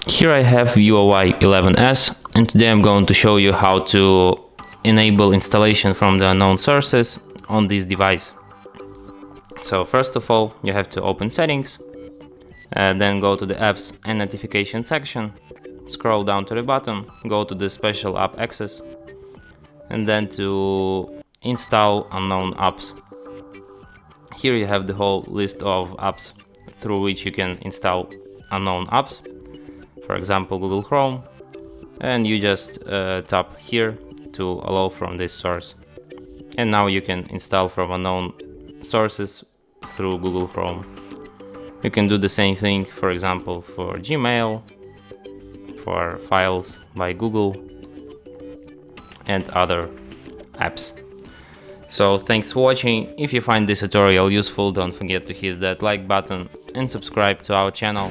Here I have VIVO Y11s, and today I'm going to show you how to enable installation from the unknown sources on this device. So first of all, you have to open settings, then go to the apps and notification section, scroll down to the bottom, go to the special app access, and then to install unknown apps. Here you have the whole list of apps through which you can install unknown apps. For example, Google Chrome, and you just tap here to allow from this source. And now you can install from unknown sources through Google Chrome. You can do the same thing, for example, for Gmail, for files by Google, and other apps. So thanks for watching. If you find this tutorial useful, don't forget to hit that like button and subscribe to our channel.